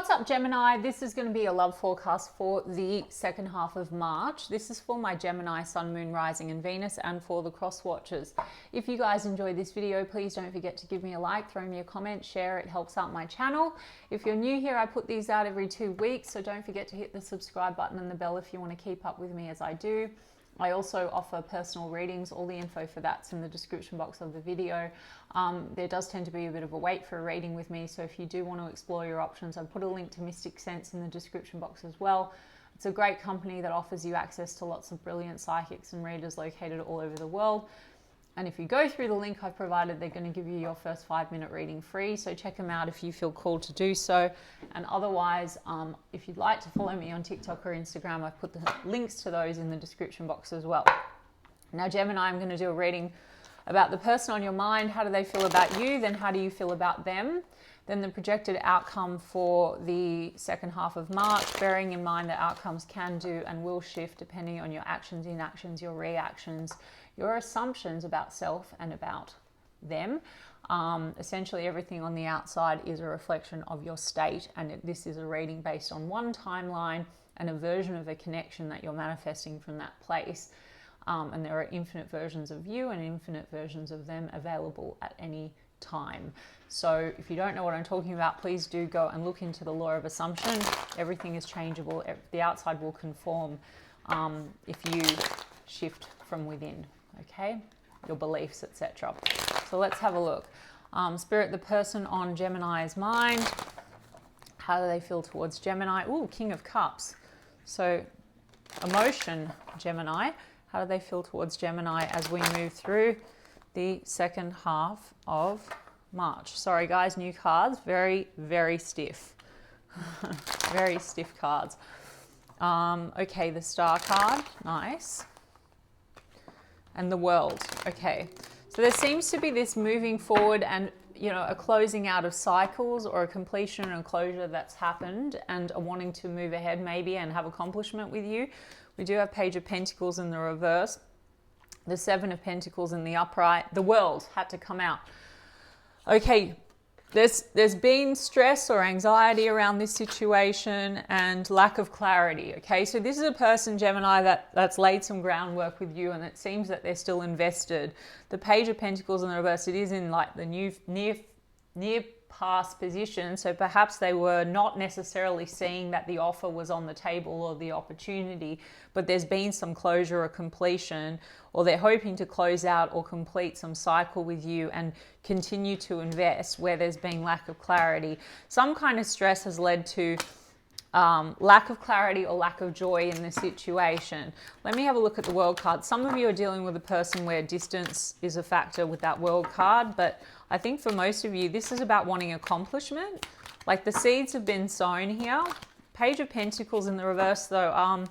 What's up, Gemini? This is going to be a love forecast for the second half of March. This is for my Gemini Sun, Moon, Rising and Venus, and for the cross watchers. If you guys enjoyed this video, please don't forget to give me a like, throw me a comment, share. It helps out my channel. If you're new here, I put these out every 2 weeks, so don't forget to hit the subscribe button and the bell if you want to keep up with me as I do. I also offer personal readings. All the info for that's in the description box of the video. There does tend to be a bit of a wait for a reading with me, so if you do want to explore your options, I've put a link to Mystic Sense in the description box as well. It's a great company that offers you access to lots of brilliant psychics and readers located all over the world. And if you go through the link I've provided, they're going to give you your first 5-minute reading free. So check them out if you feel called to do so. And otherwise, if you'd like to follow me on TikTok or Instagram, I've put the links to those in the description box as well. Now, Gemini, I'm going to do a reading about the person on your mind. How do they feel about you? Then how do you feel about them? Then the projected outcome for the second half of March, bearing in mind that outcomes can do and will shift depending on your actions, inactions, your reactions, your assumptions about self and about them. Essentially, everything on the outside is a reflection of your state, and this is a reading based on one timeline and a version of a connection that you're manifesting from that place. And there are infinite versions of you and infinite versions of them available at any time. So if you don't know what I'm talking about, please do go and look into the law of assumption. Everything is changeable. The outside will conform if you shift from within, okay? Your beliefs, etc. So let's have a look. Spirit, the person on Gemini's mind, how do they feel towards Gemini? Ooh, King of Cups. So emotion, Gemini, how do they feel towards Gemini as we move through the second half of March? Sorry guys, new cards, very, very stiff. Very stiff cards. Okay, the Star card, nice. And the World, okay. So there seems to be this moving forward and, you know, a closing out of cycles or a completion and closure that's happened, and a wanting to move ahead maybe and have accomplishment with you. We do have Page of Pentacles in the reverse, the Seven of Pentacles in the upright. The World had to come out. Okay, there's been stress or anxiety around this situation and lack of clarity. Okay, so this is a person, Gemini, that's laid some groundwork with you, and it seems that they're still invested. The Page of Pentacles in the reverse, it is in like the near past position, so perhaps they were not necessarily seeing that the offer was on the table or the opportunity, but there's been some closure or completion, or they're hoping to close out or complete some cycle with you and continue to invest where there's been lack of clarity. Some kind of stress has led to lack of clarity or lack of joy in the situation. Let me have a look at the World card. Some of you are dealing with a person where distance is a factor with that World card, but I think for most of you, this is about wanting accomplishment. Like the seeds have been sown here. Page of Pentacles in the reverse though,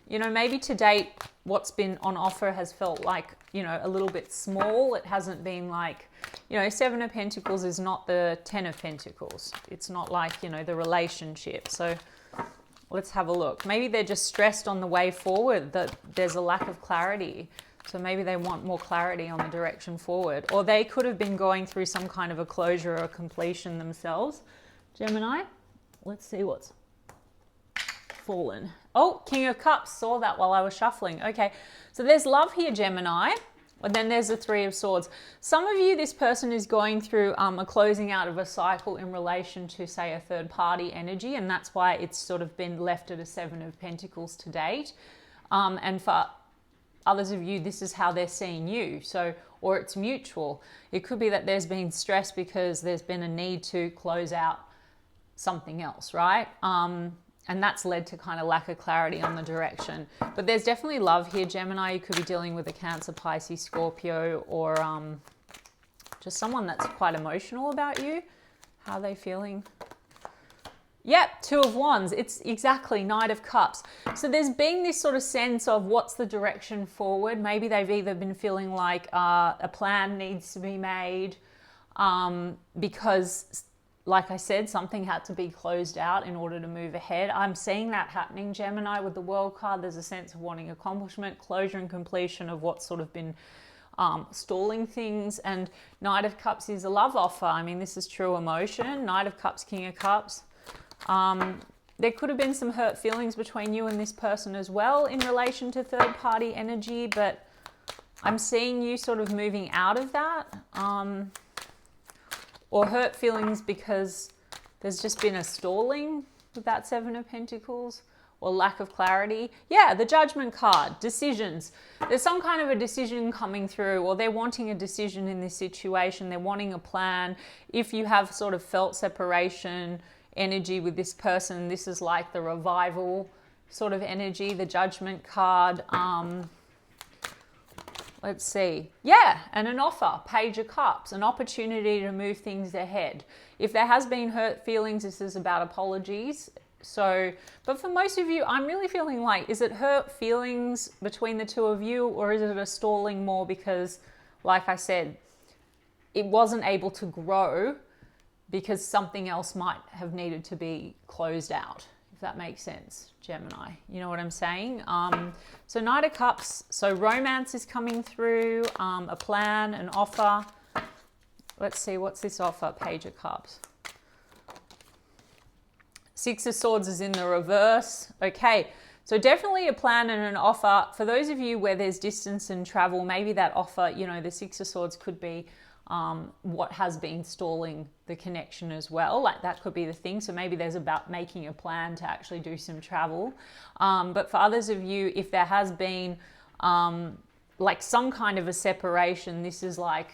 you know, maybe to date, what's been on offer has felt like, you know, a little bit small. It hasn't been like, you know, Seven of Pentacles is not the 10 of Pentacles. It's not like, you know, the relationship. So let's have a look. Maybe they're just stressed on the way forward, that there's a lack of clarity. So maybe they want more clarity on the direction forward. Or they could have been going through some kind of a closure or a completion themselves. Gemini, let's see what's fallen. Oh, King of Cups, saw that while I was shuffling. Okay, so there's love here, Gemini. And then there's the Three of Swords. Some of you, this person is going through a closing out of a cycle in relation to, say, a third party energy. And that's why it's sort of been left at a Seven of Pentacles to date. And for others of you, this is how they're seeing you. So, or it's mutual. It could be that there's been stress because there's been a need to close out something else, right? And that's led to kind of lack of clarity on the direction. But there's definitely love here, Gemini. You could be dealing with a Cancer, Pisces, Scorpio, or just someone that's quite emotional about you. How are they feeling? Yep, Two of Wands. It's exactly Knight of Cups. So there's been this sort of sense of what's the direction forward. Maybe they've either been feeling like a plan needs to be made because, like I said, something had to be closed out in order to move ahead. I'm seeing that happening, Gemini, with the World card. There's a sense of wanting accomplishment, closure and completion of what's sort of been stalling things. And Knight of Cups is a love offer. I mean, this is true emotion. Knight of Cups, King of Cups. There could have been some hurt feelings between you and this person as well in relation to third party energy, but I'm seeing you sort of moving out of that, or hurt feelings because there's just been a stalling with that Seven of Pentacles, or lack of clarity. Yeah, the Judgment card, decisions. There's some kind of a decision coming through, or they're wanting a decision in this situation. They're wanting a plan. If you have sort of felt separation energy with this person, this is like the revival sort of energy, the Judgment card. Let's see. Yeah, and an offer, Page of Cups, an opportunity to move things ahead. If there has been hurt feelings, this is about apologies. So, but for most of you, I'm really feeling like, is it hurt feelings between the two of you, or is it a stalling more because, like I said, it wasn't able to grow because something else might have needed to be closed out, if that makes sense, Gemini. You know what I'm saying? So Knight of Cups, so romance is coming through, a plan, an offer. Let's see, what's this offer? Page of Cups. Six of Swords is in the reverse. Okay, so definitely a plan and an offer. For those of you where there's distance and travel, maybe that offer, you know, the Six of Swords could be what has been stalling the connection as well. Like that could be the thing. So maybe there's about making a plan to actually do some travel. But for others of you, if there has been like some kind of a separation, this is like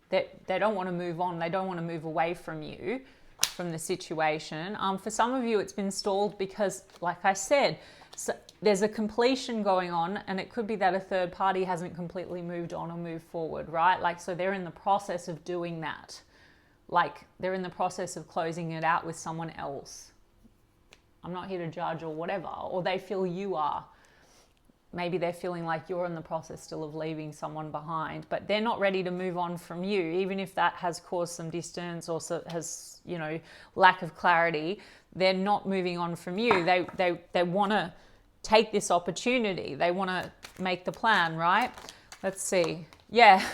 that they don't want to move on. They don't want to move away from you, from the situation. For some of you, it's been stalled because, like I said, so there's a completion going on, and it could be that a third party hasn't completely moved on or moved forward, right? Like, so they're in the process of doing that. Like, they're in the process of closing it out with someone else. I'm not here to judge or whatever, or they feel you are. Maybe they're feeling like you're in the process still of leaving someone behind, but they're not ready to move on from you, even if that has caused some distance or has, you know, lack of clarity. They're not moving on from you. They want to take this opportunity. They want to make the plan, right? Let's see. Yeah.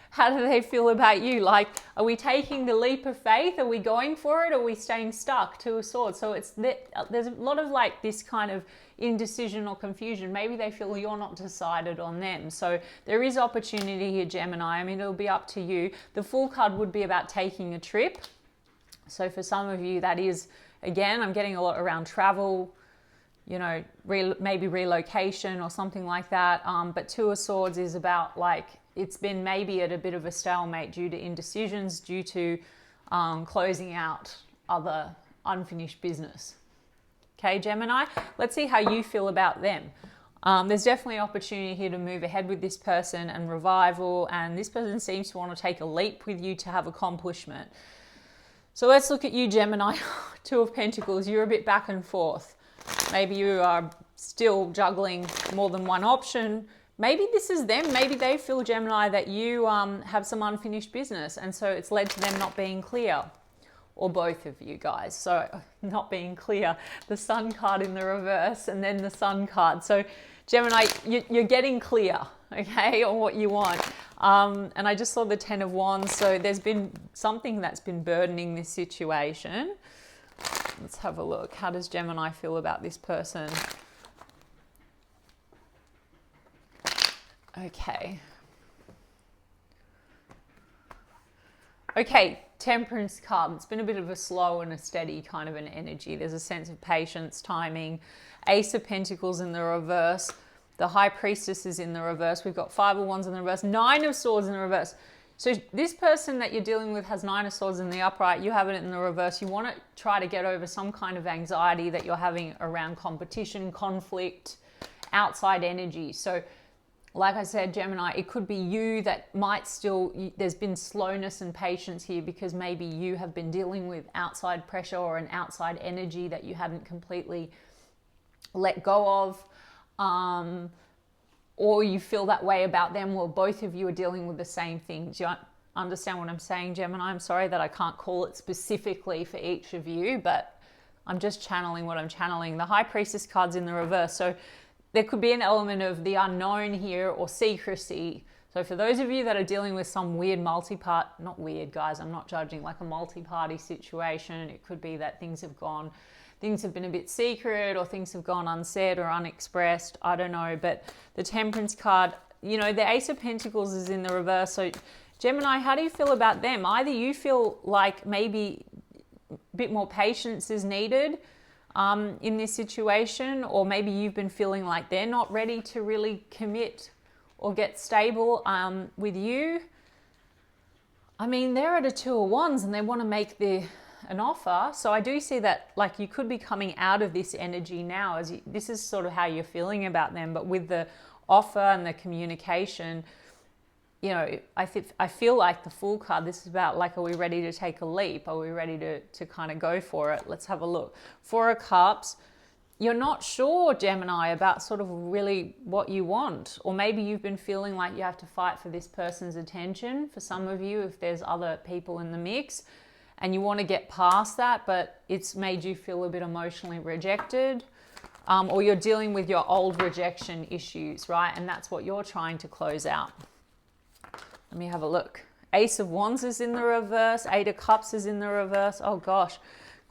How do they feel about you? Like, are we taking the leap of faith? Are we going for it? Or are we staying stuck? Two of Swords. So there's a lot of like this kind of indecision or confusion. Maybe they feel you're not decided on them. So there is opportunity here, Gemini. I mean, it'll be up to you. The Fool card would be about taking a trip. So for some of you, that is, again, I'm getting a lot around travel, you know, maybe relocation or something like that. But Two of Swords is about like, it's been maybe at a bit of a stalemate due to indecisions, due to closing out other unfinished business. Okay, Gemini, let's see how you feel about them. There's definitely opportunity here to move ahead with this person and revival, and this person seems to want to take a leap with you to have accomplishment. So let's look at you, Gemini. Two of Pentacles, you're a bit back and forth. Maybe you are still juggling more than one option. Maybe this is them. Maybe they feel, Gemini, that you have some unfinished business, and so it's led to them not being clear. Or both of you guys. So not being clear. The Sun card in the reverse and then the Sun card. So Gemini, you're getting clear, okay, on what you want. And I just saw the Ten of Wands. So there's been something that's been burdening this situation. Let's have a look. How does Gemini feel about this person? Okay. Okay, Temperance card. It's been a bit of a slow and a steady kind of an energy. There's a sense of patience, timing. Ace of Pentacles in the reverse. The High Priestess is in the reverse. We've got Five of Wands in the reverse. Nine of Swords in the reverse. So this person that you're dealing with has Nine of Swords in the upright. You have it in the reverse. You want to try to get over some kind of anxiety that you're having around competition, conflict, outside energy. So like I said, Gemini, it could be you that might still, there's been slowness and patience here because maybe you have been dealing with outside pressure or an outside energy that you hadn't completely let go of. Or you feel that way about them, or both of you are dealing with the same thing. Do you understand what I'm saying, Gemini? I'm sorry that I can't call it specifically for each of you, but I'm just channeling what I'm channeling. The High Priestess card's in the reverse. So there could be an element of the unknown here or secrecy. So for those of you that are dealing with some weird multi-part, not weird guys, I'm not judging, like a multi-party situation, it could be that things have been a bit secret, or things have gone unsaid or unexpressed, I don't know. But the Temperance card, you know, the Ace of Pentacles is in the reverse. So Gemini, how do you feel about them? Either you feel like maybe a bit more patience is needed in this situation, or maybe you've been feeling like they're not ready to really commit or get stable with you. I mean, they're at a 2 of Wands and they want to make an offer. So I do see that, like, you could be coming out of this energy now, this is sort of how you're feeling about them. But with the offer and the communication, you know, I feel like the Fool card, this is about, like, are we ready to take a leap? Are we ready to kind of go for it? Let's have a look. 4 of Cups. You're not sure, Gemini, about sort of really what you want. Or maybe you've been feeling like you have to fight for this person's attention. For some of you, if there's other people in the mix, and you want to get past that, but it's made you feel a bit emotionally rejected. Or you're dealing with your old rejection issues, right? And that's what you're trying to close out. Let me have a look. Ace of Wands is in the reverse. 8 of Cups is in the reverse. Oh gosh.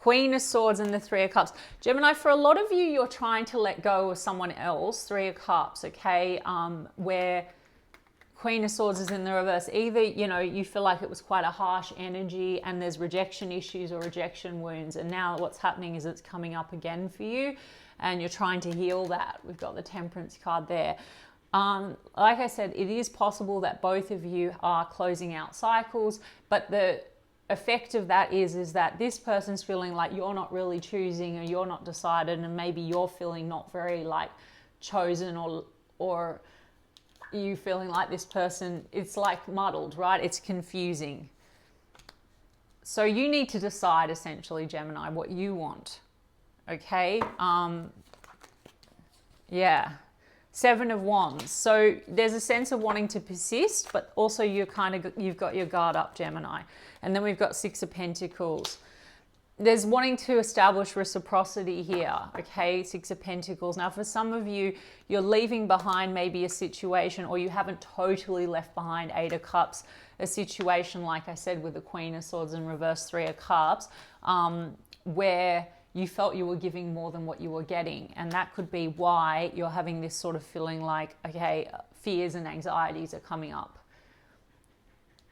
Queen of Swords and the 3 of Cups. Gemini, for a lot of you, you're trying to let go of someone else. 3 of Cups, okay? Where Queen of Swords is in the reverse. Either, you know, you feel like it was quite a harsh energy and there's rejection issues or rejection wounds. And now what's happening is it's coming up again for you and you're trying to heal that. We've got the Temperance card there. Like I said, it is possible that both of you are closing out cycles, but the effect of that is that this person's feeling like you're not really choosing, or you're not decided, and maybe you're feeling not very like chosen, or you feeling like this person, it's like muddled, right? It's confusing. So you need to decide, essentially, Gemini, what you want. Okay? Yeah. 7 of Wands. So there's a sense of wanting to persist, but also you've got your guard up, Gemini. And then we've got 6 of Pentacles. There's wanting to establish reciprocity here, okay? 6 of Pentacles. Now, for some of you, you're leaving behind maybe a situation, or you haven't totally left behind 8 of Cups, a situation, like I said, with the Queen of Swords and reverse 3 of Cups, where you felt you were giving more than what you were getting. And that could be why you're having this sort of feeling like, okay, fears and anxieties are coming up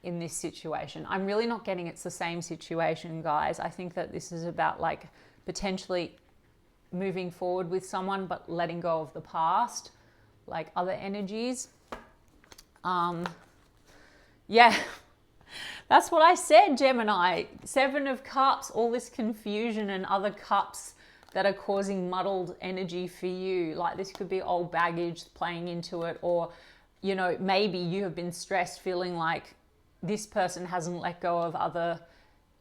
in this situation. I'm really not getting it's the same situation, guys. I think that this is about, like, potentially moving forward with someone, but letting go of the past, like other energies. Yeah. That's what I said, Gemini. 7 of Cups, all this confusion and other cups that are causing muddled energy for you. Like, this could be old baggage playing into it, or, you know, maybe you have been stressed, feeling like this person hasn't let go of other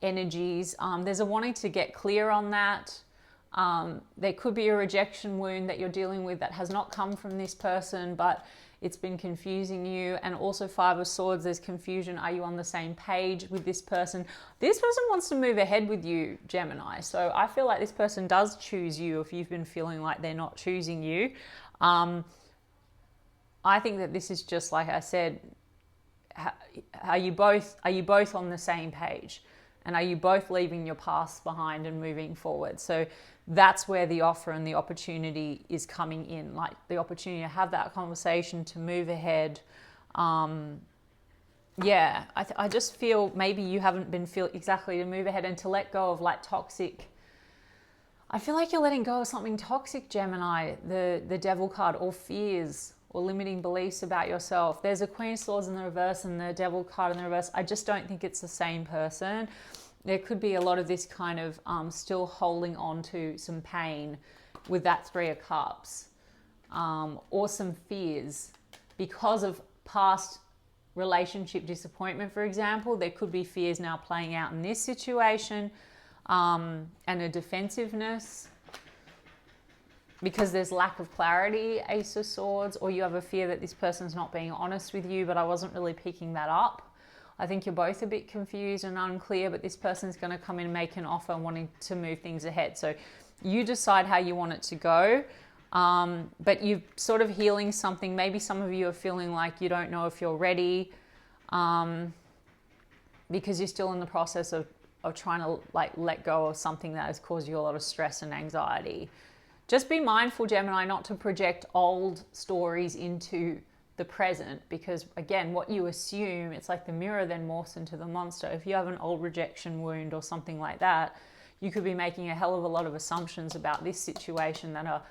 energies. There's a wanting to get clear on that. There could be a rejection wound that you're dealing with that has not come from this person, but it's been confusing you. And also 5 of Swords, there's confusion. Are you on the same page with this person? This person wants to move ahead with you, Gemini. So I feel like this person does choose you if you've been feeling like they're not choosing you. I think that this is just, like I said, are you both on the same page? And are you both leaving your past behind and moving forward? So that's where the offer and the opportunity is coming in, like the opportunity to have that conversation, to move ahead. Yeah, I just feel maybe you haven't been exactly to move ahead and to let go of, like, toxic. I feel like you're letting go of something toxic, Gemini, the Devil card, or fears, or limiting beliefs about yourself. There's a Queen of Swords in the reverse and the Devil card in the reverse. I just don't think it's the same person. There could be a lot of this kind of still holding on to some pain with that 3 of Cups, or some fears because of past relationship disappointment, for example. There could be fears now playing out in this situation, and a defensiveness because there's lack of clarity, Ace of Swords, or you have a fear that this person's not being honest with you, but I wasn't really picking that up. I think you're both a bit confused and unclear, but this person's going to come in and make an offer wanting to move things ahead. So you decide how you want it to go. But you're sort of healing something. Maybe some of you are feeling like you don't know if you're ready, because you're still in the process of trying to like let go of something that has caused you a lot of stress and anxiety. Just be mindful, Gemini, not to project old stories into the present, because again, what you assume, it's like the mirror then morphs into the monster. If you have an old rejection wound or something like that, you could be making a hell of a lot of assumptions about this situation that are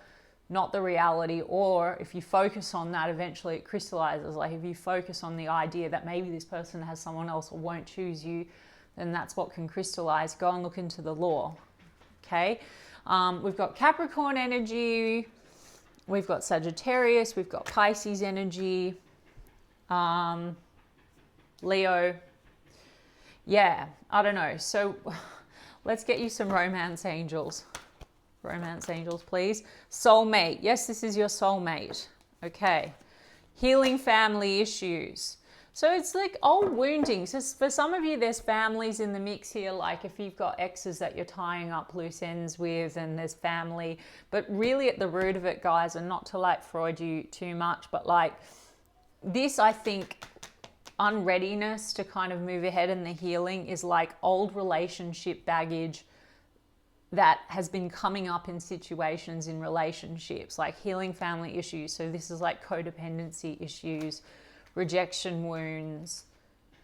not the reality. Or if you focus on that, eventually it crystallizes. Like if you focus on the idea that maybe this person has someone else or won't choose you, then that's what can crystallize. Go and look into the law. Okay. We've got Capricorn energy. We've got Sagittarius. We've got Pisces energy. Leo. Yeah, I don't know. So let's get you some romance angels. Romance angels, please. Soulmate. Yes, this is your soulmate. Okay. Healing family issues. So it's like old wounding. So for some of you, there's families in the mix here. Like if you've got exes that you're tying up loose ends with, and there's family. But really at the root of it, guys, and not to like Freud you too much, but like this, I think, unreadiness to kind of move ahead in the healing is like old relationship baggage that has been coming up in situations in relationships, like healing family issues. So this is like codependency issues, rejection wounds,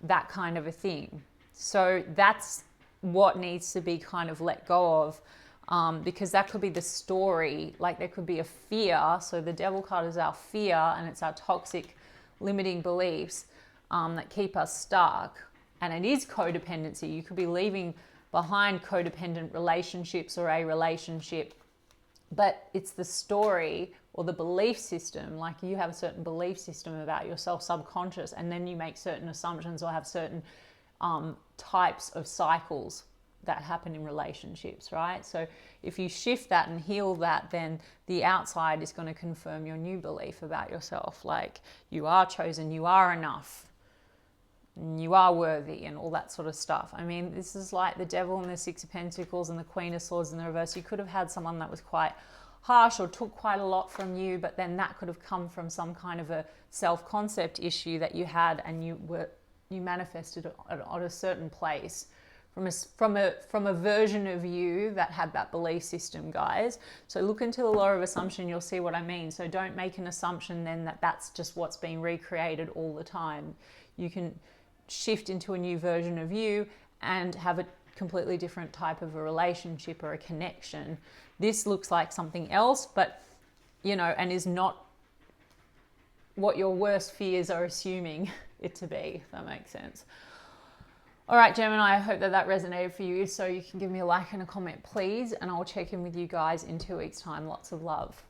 that kind of a thing. So that's what needs to be kind of let go of, because that could be the story. Like there could be a fear. So the devil card is our fear, and it's our toxic limiting beliefs that keep us stuck. And it is codependency. You could be leaving behind codependent relationships or a relationship, but it's the story or the belief system. Like you have a certain belief system about yourself, subconscious, and then you make certain assumptions or have certain types of cycles that happen in relationships, right? So if you shift that and heal that, then the outside is going to confirm your new belief about yourself. Like you are chosen, you are enough, you are worthy, and all that sort of stuff. I mean, this is like the devil and the Six of Pentacles and the Queen of Swords in the reverse. You could have had someone that was quite harsh or took quite a lot from you, but then that could have come from some kind of a self-concept issue that you had, and you manifested it at a certain place from a version of you that had that belief system, guys. So look into the law of assumption, you'll see what I mean. So don't make an assumption then that that's just what's being recreated all the time. You can shift into a new version of you and have a completely different type of a relationship or a connection. This looks like something else, but and is not what your worst fears are assuming it to be, if that makes sense. All right, Gemini, I hope that resonated for you. So you can give me a like and a comment, please, and I'll check in with you guys in 2 weeks' time. Lots of love.